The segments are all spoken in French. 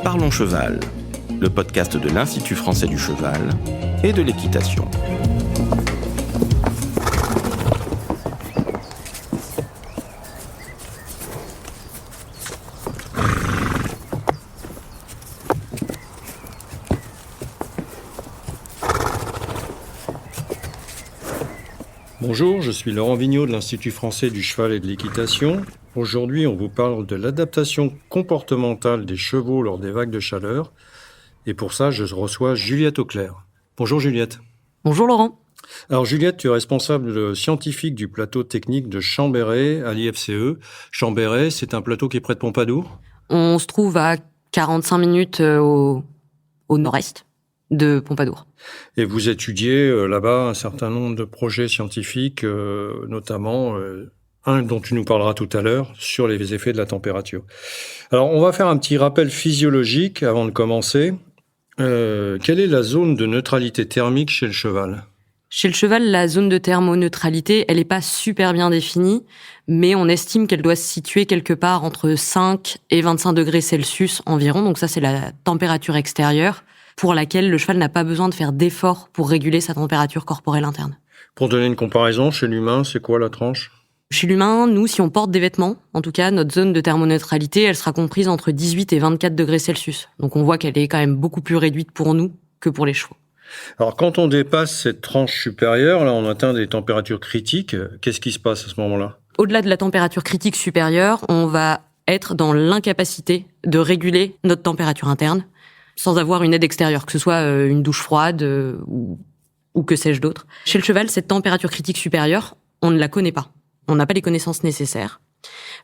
Parlons Cheval, le podcast de l'Institut français du cheval et de l'équitation. Bonjour, je suis Laurent Vigneault de l'Institut français du cheval et de l'équitation. Aujourd'hui, on vous parle de l'adaptation comportementale des chevaux lors des vagues de chaleur. Et pour ça, je reçois Juliette Auclair. Bonjour Juliette. Bonjour Laurent. Alors Juliette, tu es responsable scientifique du plateau technique de Chambéret à l'IFCE. Chambéret, c'est un plateau qui est près de Pompadour. On se trouve à 45 minutes au nord-est de Pompadour. Et vous étudiez là-bas un certain nombre de projets scientifiques, notamment un dont tu nous parleras tout à l'heure, sur les effets de la température. Alors, on va faire un petit rappel physiologique avant de commencer. Quelle est la zone de neutralité thermique chez le cheval ? Chez le cheval, la zone de thermoneutralité, elle n'est pas super bien définie, mais on estime qu'elle doit se situer quelque part entre 5 et 25 degrés Celsius environ. Donc ça, c'est la température extérieure pour laquelle le cheval n'a pas besoin de faire d'efforts pour réguler sa température corporelle interne. Pour donner une comparaison, chez l'humain, c'est quoi la tranche ? Chez l'humain, nous, si on porte des vêtements, en tout cas, notre zone de thermoneutralité, elle sera comprise entre 18 et 24 degrés Celsius. Donc on voit qu'elle est quand même beaucoup plus réduite pour nous que pour les chevaux. Alors quand on dépasse cette tranche supérieure, là on atteint des températures critiques, qu'est-ce qui se passe à ce moment-là ? Au-delà de la température critique supérieure, on va être dans l'incapacité de réguler notre température interne sans avoir une aide extérieure, que ce soit une douche froide ou que sais-je d'autre. Chez le cheval, cette température critique supérieure, on ne la connaît pas. On n'a pas les connaissances nécessaires.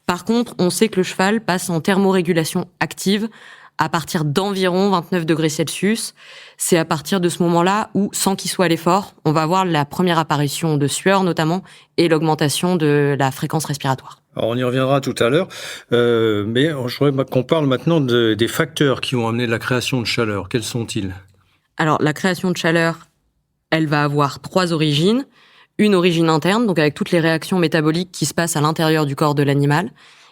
Par contre, on sait que le cheval passe en thermorégulation active à partir d'environ 29 degrés Celsius. C'est à partir de ce moment-là où, sans qu'il soit à l'effort, on va avoir la première apparition de sueur notamment et l'augmentation de la fréquence respiratoire. Alors on y reviendra tout à l'heure, mais je voudrais qu'on parle maintenant des facteurs qui ont amené la création de chaleur. Quels sont-ils ? Alors la création de chaleur, elle va avoir 3 origines. Une origine interne, donc avec toutes les réactions métaboliques qui se passent à l'intérieur du corps de l'animal,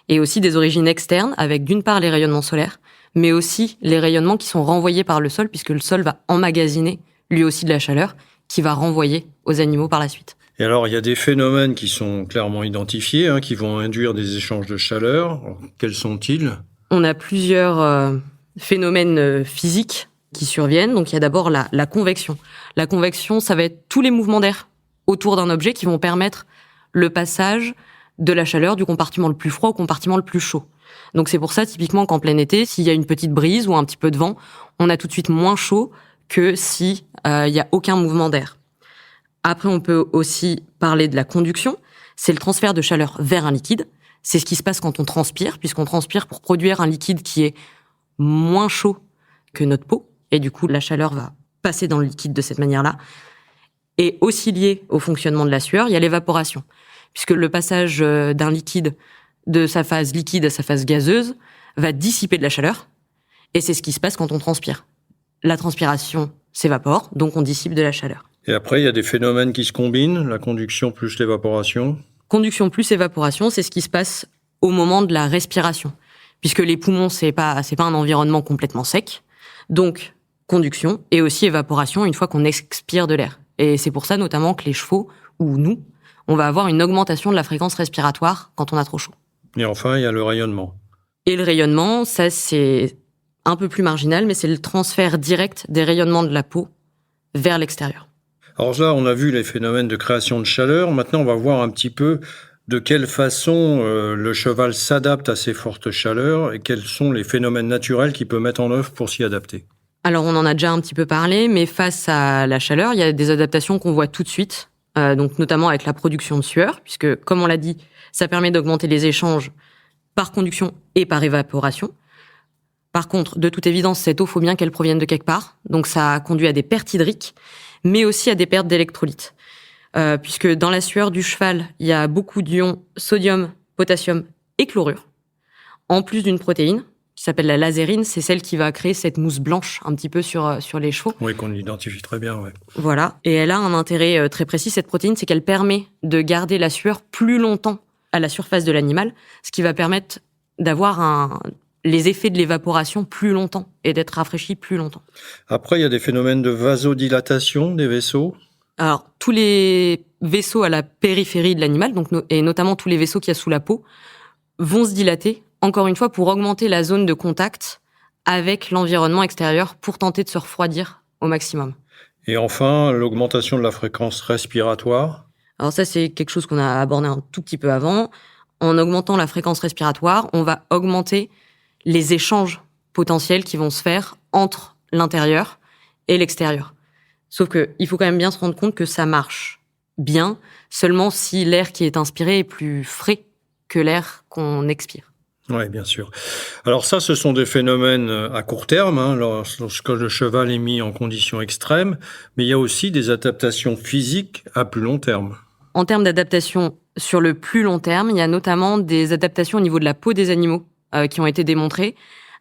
et aussi des origines externes, avec d'une part les rayonnements solaires, mais aussi les rayonnements qui sont renvoyés par le sol, puisque le sol va emmagasiner lui aussi de la chaleur, qui va renvoyer aux animaux par la suite. Et alors, il y a des phénomènes qui sont clairement identifiés, qui vont induire des échanges de chaleur. Alors, quels sont-ils ? On a plusieurs phénomènes physiques qui surviennent. Donc, il y a d'abord la convection. La convection, ça va être tous les mouvements d'air autour d'un objet qui vont permettre le passage de la chaleur du compartiment le plus froid au compartiment le plus chaud. Donc, c'est pour ça, typiquement, qu'en plein été, s'il y a une petite brise ou un petit peu de vent, on a tout de suite moins chaud que si il y a aucun mouvement d'air. Après, on peut aussi parler de la conduction. C'est le transfert de chaleur vers un liquide. C'est ce qui se passe quand on transpire, puisqu'on transpire pour produire un liquide qui est moins chaud que notre peau. Et du coup, la chaleur va passer dans le liquide de cette manière-là. Et aussi lié au fonctionnement de la sueur, il y a l'évaporation. Puisque le passage d'un liquide de sa phase liquide à sa phase gazeuse va dissiper de la chaleur. Et c'est ce qui se passe quand on transpire. La transpiration s'évapore, donc on dissipe de la chaleur. Et après, il y a des phénomènes qui se combinent, la conduction plus l'évaporation. Conduction plus évaporation, c'est ce qui se passe au moment de la respiration. Puisque les poumons, c'est pas un environnement complètement sec. Donc, conduction et aussi évaporation une fois qu'on expire de l'air. Et c'est pour ça notamment que les chevaux, ou nous, on va avoir une augmentation de la fréquence respiratoire quand on a trop chaud. Et enfin, il y a le rayonnement. Et le rayonnement, ça c'est un peu plus marginal, mais c'est le transfert direct des rayonnements de la peau vers l'extérieur. Alors là, on a vu les phénomènes de création de chaleur. Maintenant, on va voir un petit peu de quelle façon le cheval s'adapte à ces fortes chaleurs et quels sont les phénomènes naturels qu'il peut mettre en œuvre pour s'y adapter. Alors, on en a déjà un petit peu parlé, mais face à la chaleur, il y a des adaptations qu'on voit tout de suite, donc notamment avec la production de sueur, puisque, comme on l'a dit, ça permet d'augmenter les échanges par conduction et par évaporation. Par contre, de toute évidence, cette eau, faut bien qu'elle provienne de quelque part, donc ça conduit à des pertes hydriques, mais aussi à des pertes d'électrolytes. Puisque dans la sueur du cheval, il y a beaucoup d'ions sodium, potassium et chlorure, en plus d'une protéine qui s'appelle la lasérine, c'est celle qui va créer cette mousse blanche un petit peu sur les chevaux. Oui, qu'on identifie très bien, ouais. Voilà, et elle a un intérêt très précis, cette protéine, c'est qu'elle permet de garder la sueur plus longtemps à la surface de l'animal, ce qui va permettre d'avoir les effets de l'évaporation plus longtemps et d'être rafraîchi plus longtemps. Après, il y a des phénomènes de vasodilatation des vaisseaux. Alors, tous les vaisseaux à la périphérie de l'animal, donc et notamment tous les vaisseaux qu'il y a sous la peau, vont se dilater, encore une fois, pour augmenter la zone de contact avec l'environnement extérieur pour tenter de se refroidir au maximum. Et enfin, l'augmentation de la fréquence respiratoire. Alors ça, c'est quelque chose qu'on a abordé un tout petit peu avant. En augmentant la fréquence respiratoire, on va augmenter les échanges potentiels qui vont se faire entre l'intérieur et l'extérieur. Sauf qu'il faut quand même bien se rendre compte que ça marche bien seulement si l'air qui est inspiré est plus frais que l'air qu'on expire. Oui, bien sûr. Alors ça, ce sont des phénomènes à court terme, lorsque le cheval est mis en conditions extrêmes, mais il y a aussi des adaptations physiques à plus long terme. En termes d'adaptation sur le plus long terme, il y a notamment des adaptations au niveau de la peau des animaux qui ont été démontrées,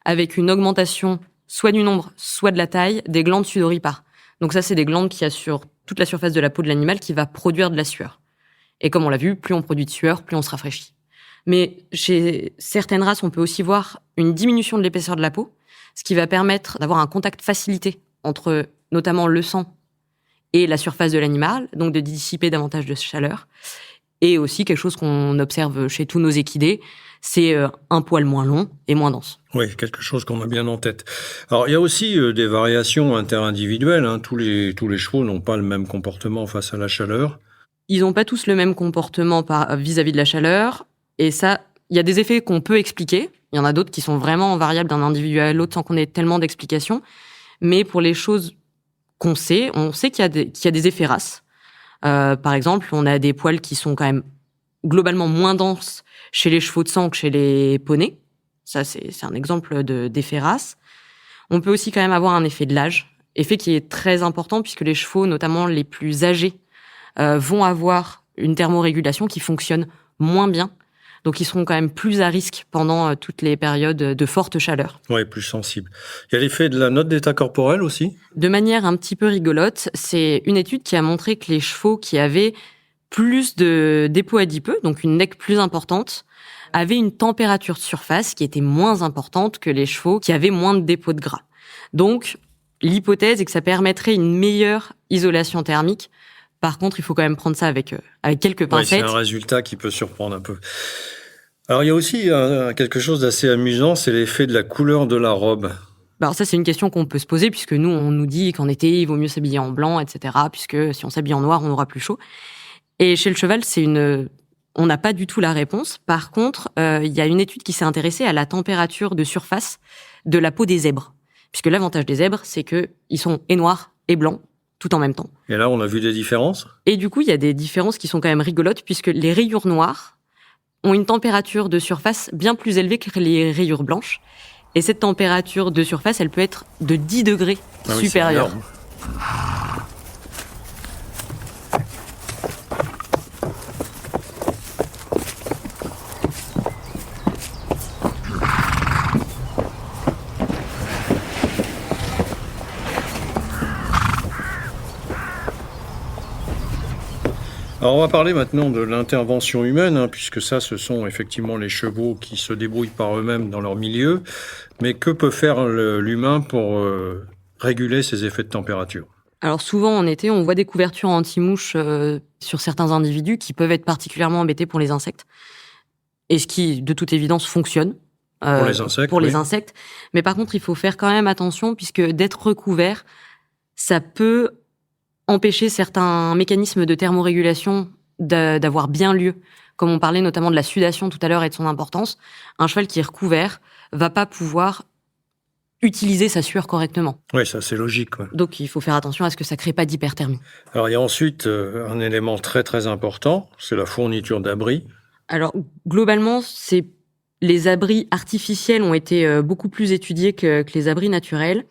avec une augmentation soit du nombre, soit de la taille des glandes sudoripares. Donc ça, c'est des glandes qu'il y a sur toute la surface de la peau de l'animal qui va produire de la sueur. Et comme on l'a vu, plus on produit de sueur, plus on se rafraîchit. Mais chez certaines races, on peut aussi voir une diminution de l'épaisseur de la peau, ce qui va permettre d'avoir un contact facilité entre notamment le sang et la surface de l'animal, donc de dissiper davantage de chaleur. Et aussi quelque chose qu'on observe chez tous nos équidés, c'est un poil moins long et moins dense. Oui, quelque chose qu'on a bien en tête. Alors, il y a aussi des variations interindividuelles. Tous les chevaux n'ont pas le même comportement face à la chaleur. Ils n'ont pas tous le même comportement vis-à-vis de la chaleur. Et ça, il y a des effets qu'on peut expliquer. Il y en a d'autres qui sont vraiment variables d'un individu à l'autre sans qu'on ait tellement d'explications. Mais pour les choses qu'on sait, on sait qu'il y a des effets races. Par exemple, on a des poils qui sont quand même globalement moins denses chez les chevaux de sang que chez les poneys. Ça, c'est un exemple d'effet race. On peut aussi quand même avoir un effet de l'âge, effet qui est très important puisque les chevaux, notamment les plus âgés, vont avoir une thermorégulation qui fonctionne moins bien. Donc, ils seront quand même plus à risque pendant toutes les périodes de forte chaleur. Oui, plus sensibles. Il y a l'effet de la note d'état corporel aussi. De manière un petit peu rigolote, c'est une étude qui a montré que les chevaux qui avaient plus de dépôts adipeux, donc une neck plus importante, avaient une température de surface qui était moins importante que les chevaux qui avaient moins de dépôts de gras. Donc, l'hypothèse est que ça permettrait une meilleure isolation thermique. Par contre, il faut quand même prendre ça avec quelques pincettes. Oui, c'est un résultat qui peut surprendre un peu. Alors, il y a aussi quelque chose d'assez amusant, c'est l'effet de la couleur de la robe. Alors ça, c'est une question qu'on peut se poser, puisque nous, on nous dit qu'en été, il vaut mieux s'habiller en blanc, etc., puisque si on s'habille en noir, on aura plus chaud. Et chez le cheval, on n'a pas du tout la réponse. Par contre, il y a une étude qui s'est intéressée à la température de surface de la peau des zèbres. Puisque l'avantage des zèbres, c'est qu'ils sont et noirs et blancs, tout en même temps. Et là, on a vu des différences. Et du coup, il y a des différences qui sont quand même rigolotes, puisque les rayures noires ont une température de surface bien plus élevée que les rayures blanches. Et cette température de surface, elle peut être de 10 degrés supérieure. Alors on va parler maintenant de l'intervention humaine, puisque ça, ce sont effectivement les chevaux qui se débrouillent par eux-mêmes dans leur milieu. Mais que peut faire l'humain pour réguler ces effets de température ? Alors souvent en été, on voit des couvertures anti-mouches sur certains individus qui peuvent être particulièrement embêtés pour les insectes. Et ce qui, de toute évidence, fonctionne. Pour les insectes, pour les insectes. Mais par contre, il faut faire quand même attention, puisque d'être recouvert, ça peut empêcher certains mécanismes de thermorégulation d'avoir bien lieu. Comme on parlait notamment de la sudation tout à l'heure et de son importance, un cheval qui est recouvert va pas pouvoir utiliser sa sueur correctement. Oui, ça c'est logique. Ouais. Donc il faut faire attention à ce que ça crée pas d'hyperthermie. Alors il y a ensuite un élément très très important, c'est la fourniture d'abris. Alors globalement, les abris artificiels ont été beaucoup plus étudiés que les abris naturels,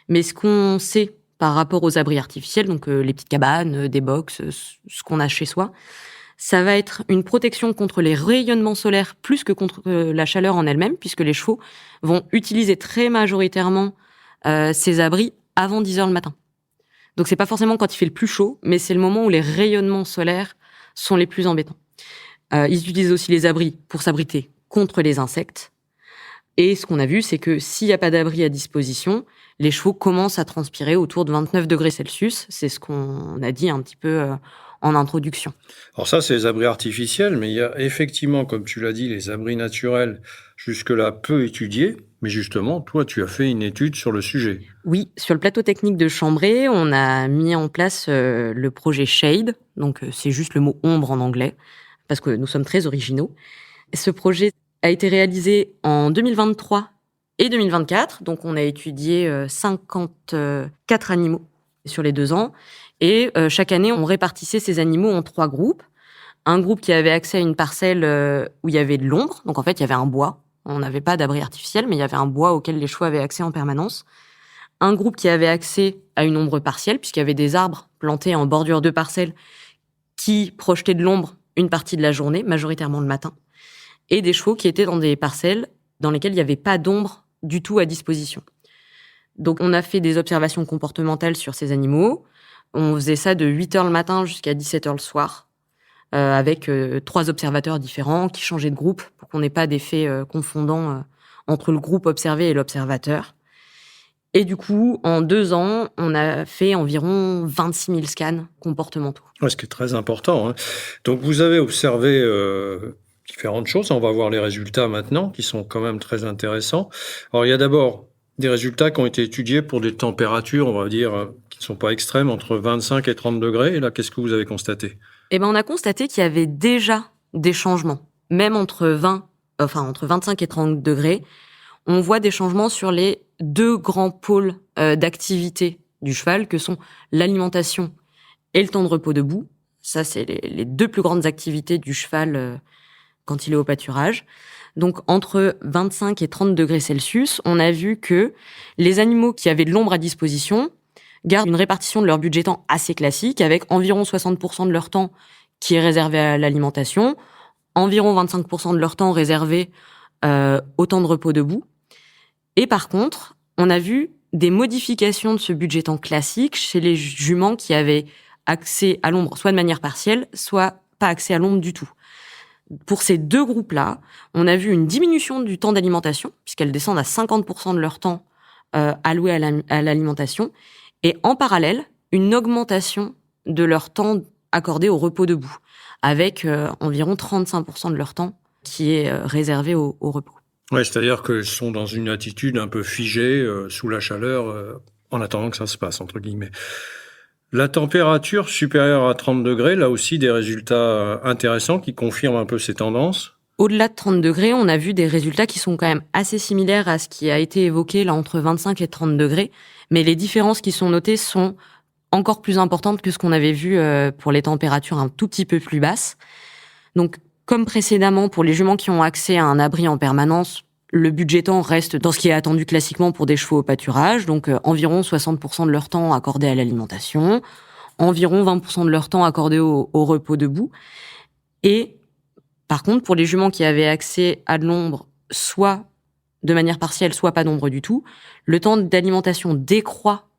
mais ce qu'on sait par rapport aux abris artificiels, donc les petites cabanes, des box, ce qu'on a chez soi, ça va être une protection contre les rayonnements solaires plus que contre la chaleur en elle-même, puisque les chevaux vont utiliser très majoritairement ces abris avant 10 heures le matin. Donc c'est pas forcément quand il fait le plus chaud, mais c'est le moment où les rayonnements solaires sont les plus embêtants. Ils utilisent aussi les abris pour s'abriter contre les insectes. Et ce qu'on a vu, c'est que s'il n'y a pas d'abri à disposition, les chevaux commencent à transpirer autour de 29 degrés Celsius. C'est ce qu'on a dit un petit peu en introduction. Alors ça, c'est les abris artificiels, mais il y a effectivement, comme tu l'as dit, les abris naturels, jusque-là peu étudiés. Mais justement, toi, tu as fait une étude sur le sujet. Oui, sur le plateau technique de Chambray, on a mis en place le projet Shade. Donc, c'est juste le mot ombre en anglais, parce que nous sommes très originaux. Ce projet a été réalisé en 2023 et 2024. Donc, on a étudié 54 animaux sur les 2 ans. Et chaque année, on répartissait ces animaux en 3 groupes. Un groupe qui avait accès à une parcelle où il y avait de l'ombre. Donc, en fait, il y avait un bois. On n'avait pas d'abri artificiel, mais il y avait un bois auquel les chevaux avaient accès en permanence. Un groupe qui avait accès à une ombre partielle, puisqu'il y avait des arbres plantés en bordure de parcelles qui projetaient de l'ombre une partie de la journée, majoritairement le matin. Et des chevaux qui étaient dans des parcelles dans lesquelles il n'y avait pas d'ombre du tout à disposition. Donc, on a fait des observations comportementales sur ces animaux. On faisait ça de 8h le matin jusqu'à 17h le soir, avec 3 observateurs différents qui changeaient de groupe pour qu'on n'ait pas d'effet confondant entre le groupe observé et l'observateur. Et du coup, en 2 ans, on a fait environ 26 000 scans comportementaux. Ouais, ce qui est très important, hein. Donc, vous avez observé différentes choses. On va voir les résultats maintenant, qui sont quand même très intéressants. Alors, il y a d'abord des résultats qui ont été étudiés pour des températures, on va dire, qui ne sont pas extrêmes, entre 25 et 30 degrés. Et là, qu'est-ce que vous avez constaté ? Eh ben, on a constaté qu'il y avait déjà des changements, même entre 25 et 30 degrés. On voit des changements sur les 2 grands pôles d'activité du cheval, que sont l'alimentation et le temps de repos debout. Ça, c'est les 2 plus grandes activités du cheval quand il est au pâturage. Donc, entre 25 et 30 degrés Celsius, on a vu que les animaux qui avaient de l'ombre à disposition gardent une répartition de leur budget temps assez classique, avec environ 60% de leur temps qui est réservé à l'alimentation, environ 25% de leur temps réservé au temps de repos debout. Et par contre, on a vu des modifications de ce budget temps classique chez les juments qui avaient accès à l'ombre, soit de manière partielle, soit pas accès à l'ombre du tout. Pour ces 2 groupes-là, on a vu une diminution du temps d'alimentation, puisqu'elles descendent à 50% de leur temps alloué à l'alimentation, et en parallèle, une augmentation de leur temps accordé au repos debout, avec environ 35% de leur temps qui est réservé au repos. Ouais, c'est-à-dire qu'ils sont dans une attitude un peu figée, sous la chaleur, en attendant que ça se passe, entre guillemets. La température supérieure à 30 degrés, là aussi des résultats intéressants qui confirment un peu ces tendances. Au-delà de 30 degrés, on a vu des résultats qui sont quand même assez similaires à ce qui a été évoqué là entre 25 et 30 degrés, mais les différences qui sont notées sont encore plus importantes que ce qu'on avait vu pour les températures un tout petit peu plus basses. Donc, comme précédemment, pour les juments qui ont accès à un abri en permanence, le budget temps reste dans ce qui est attendu classiquement pour des chevaux au pâturage, donc environ 60% de leur temps accordé à l'alimentation, environ 20% de leur temps accordé au repos debout. Et par contre, pour les juments qui avaient accès à de l'ombre, soit de manière partielle, soit pas d'ombre du tout, le temps d'alimentation décroît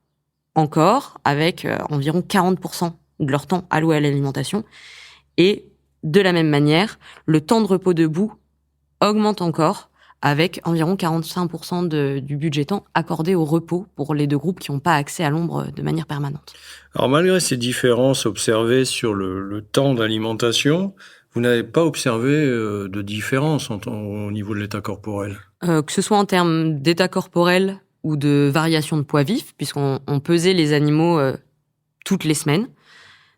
encore, avec environ 40% de leur temps alloué à l'alimentation. Et de la même manière, le temps de repos debout augmente encore, avec environ 45% du budget temps accordé au repos pour les 2 groupes qui n'ont pas accès à l'ombre de manière permanente. Alors, malgré ces différences observées sur le temps d'alimentation, vous n'avez pas observé de différence au niveau de l'état corporel ? Que ce soit en termes d'état corporel ou de variation de poids vif, puisqu'on pesait les animaux toutes les semaines.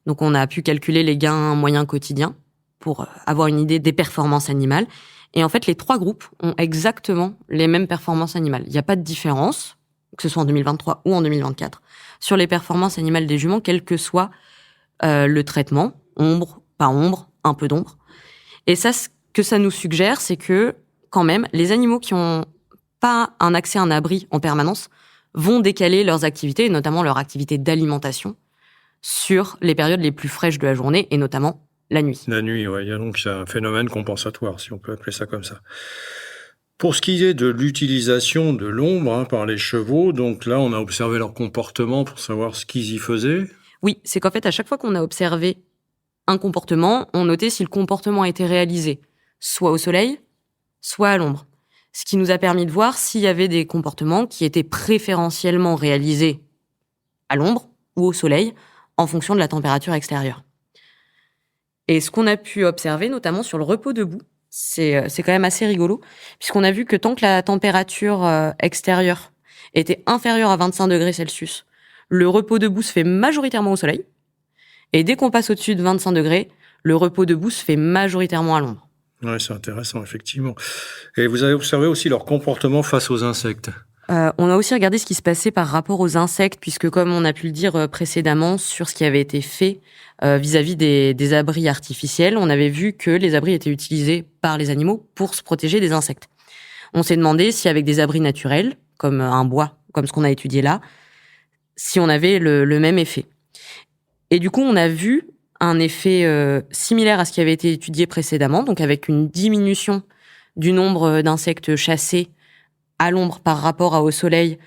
Donc, on a pu calculer les gains moyens quotidiens pour avoir une idée des performances animales. Et en fait, les 3 groupes ont exactement les mêmes performances animales. Il n'y a pas de différence, que ce soit en 2023 ou en 2024, sur les performances animales des juments, quel que soit le traitement, ombre, pas ombre, un peu d'ombre. Et ça, ce que ça nous suggère, c'est que, quand même, les animaux qui n'ont pas un accès à un abri en permanence vont décaler leurs activités, et notamment leur activité d'alimentation, sur les périodes les plus fraîches de la journée, et notamment la nuit. La nuit, oui. Il y a donc un phénomène compensatoire, si on peut appeler ça comme ça. Pour ce qui est de l'utilisation de l'ombre par les chevaux, donc là, on a observé leur comportement pour savoir ce qu'ils y faisaient. Oui, c'est qu'en fait, à chaque fois qu'on a observé un comportement, on notait si le comportement a été réalisé soit au soleil, soit à l'ombre. ce qui nous a permis de voir s'il y avait des comportements qui étaient préférentiellement réalisés à l'ombre ou au soleil, en fonction de la température extérieure. Et ce qu'on a pu observer, notamment sur le repos debout, c'est quand même assez rigolo, puisqu'on a vu que tant que la température extérieure était inférieure à 25 degrés Celsius, le repos debout se fait majoritairement au soleil, et dès qu'on passe au-dessus de 25 degrés, le repos debout se fait majoritairement à l'ombre. Ouais, c'est intéressant, effectivement. Et vous avez observé aussi leur comportement face aux insectes. On a aussi regardé ce qui se passait par rapport aux insectes, puisque comme on a pu le dire précédemment sur ce qui avait été fait vis-à-vis des abris artificiels, on avait vu que les abris étaient utilisés par les animaux pour se protéger des insectes. On s'est demandé si avec des abris naturels, comme un bois, comme ce qu'on a étudié là, si on avait le même effet. Et du coup, on a vu un effet similaire à ce qui avait été étudié précédemment, donc avec une diminution du nombre d'insectes chassés à l'ombre par rapport au soleil,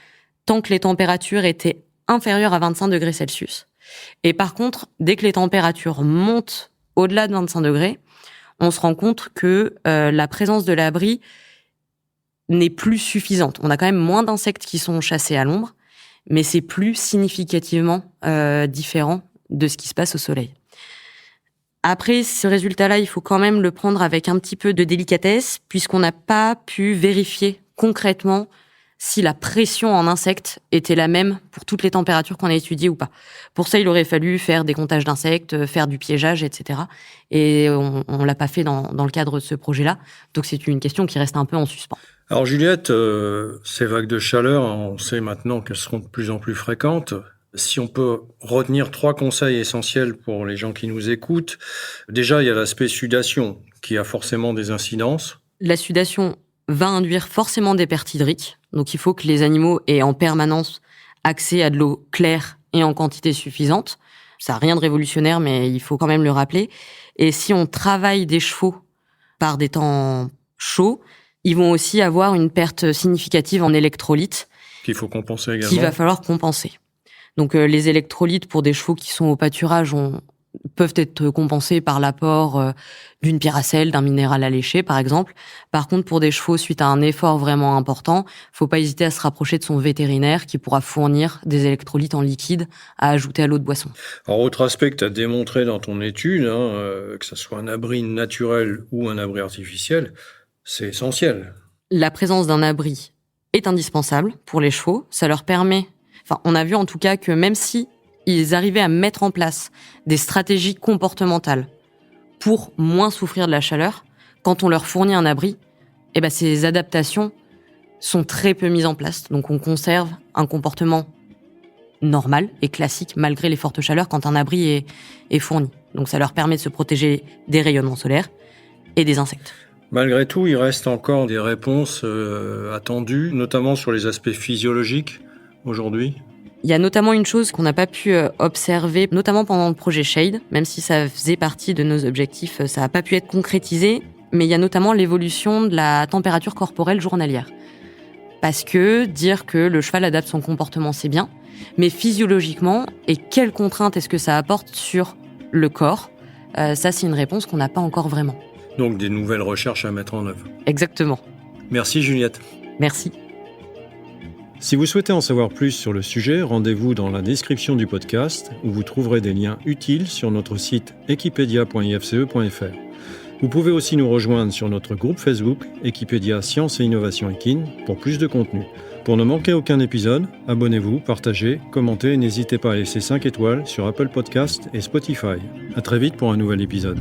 tant que les températures étaient inférieures à 25 degrés Celsius. Et par contre, dès que les températures montent au-delà de 25 degrés, on se rend compte que la présence de l'abri n'est plus suffisante. On a quand même moins d'insectes qui sont chassés à l'ombre, mais c'est plus significativement différent de ce qui se passe au soleil. Après, ce résultat-là, il faut quand même le prendre avec un petit peu de délicatesse, puisqu'on n'a pas pu vérifier concrètement si la pression en insectes était la même pour toutes les températures qu'on a étudiées ou pas. Pour ça, il aurait fallu faire des comptages d'insectes, faire du piégeage, etc. Et on l'a pas fait dans le cadre de ce projet-là. Donc c'est une question qui reste un peu en suspens. Alors Juliette, ces vagues de chaleur, on sait maintenant qu'elles seront de plus en plus fréquentes. Si on peut retenir 3 conseils essentiels pour les gens qui nous écoutent, déjà il y a l'aspect sudation qui a forcément des incidences. La sudation va induire forcément des pertes hydriques. Donc il faut que les animaux aient en permanence accès à de l'eau claire et en quantité suffisante. Ça n'a rien de révolutionnaire, mais il faut quand même le rappeler. Et si on travaille des chevaux par des temps chauds, ils vont aussi avoir une perte significative en électrolytes. Qu'il faut compenser également. Qu'il va falloir compenser. Donc les électrolytes pour des chevaux qui sont au pâturage peuvent être compensés par l'apport d'une pierre à sel, d'un minéral alléché par exemple. Par contre, pour des chevaux suite à un effort vraiment important, faut pas hésiter à se rapprocher de son vétérinaire qui pourra fournir des électrolytes en liquide à ajouter à l'eau de boisson. Alors, autre aspect que tu as démontré dans ton étude, que ce soit un abri naturel ou un abri artificiel, c'est essentiel. La présence d'un abri est indispensable pour les chevaux. Ça leur permet... on a vu en tout cas que même si ils arrivaient à mettre en place des stratégies comportementales pour moins souffrir de la chaleur, quand on leur fournit un abri, ces adaptations sont très peu mises en place. Donc on conserve un comportement normal et classique malgré les fortes chaleurs quand un abri est fourni. Donc ça leur permet de se protéger des rayonnements solaires et des insectes. Malgré tout, il reste encore des réponses attendues, notamment sur les aspects physiologiques aujourd'hui. Il y a notamment une chose qu'on n'a pas pu observer, notamment pendant le projet Shade, même si ça faisait partie de nos objectifs, ça n'a pas pu être concrétisé, mais il y a notamment l'évolution de la température corporelle journalière. Parce que dire que le cheval adapte son comportement, c'est bien, mais physiologiquement, et quelles contraintes est-ce que ça apporte sur le corps, ça c'est une réponse qu'on n'a pas encore vraiment. Donc des nouvelles recherches à mettre en œuvre. Exactement. Merci Juliette. Merci. Si vous souhaitez en savoir plus sur le sujet, rendez-vous dans la description du podcast où vous trouverez des liens utiles sur notre site equipedia.ifce.fr. Vous pouvez aussi nous rejoindre sur notre groupe Facebook Equipedia Science et Innovation Equine pour plus de contenu. Pour ne manquer aucun épisode, abonnez-vous, partagez, commentez et n'hésitez pas à laisser 5 étoiles sur Apple Podcasts et Spotify. À très vite pour un nouvel épisode.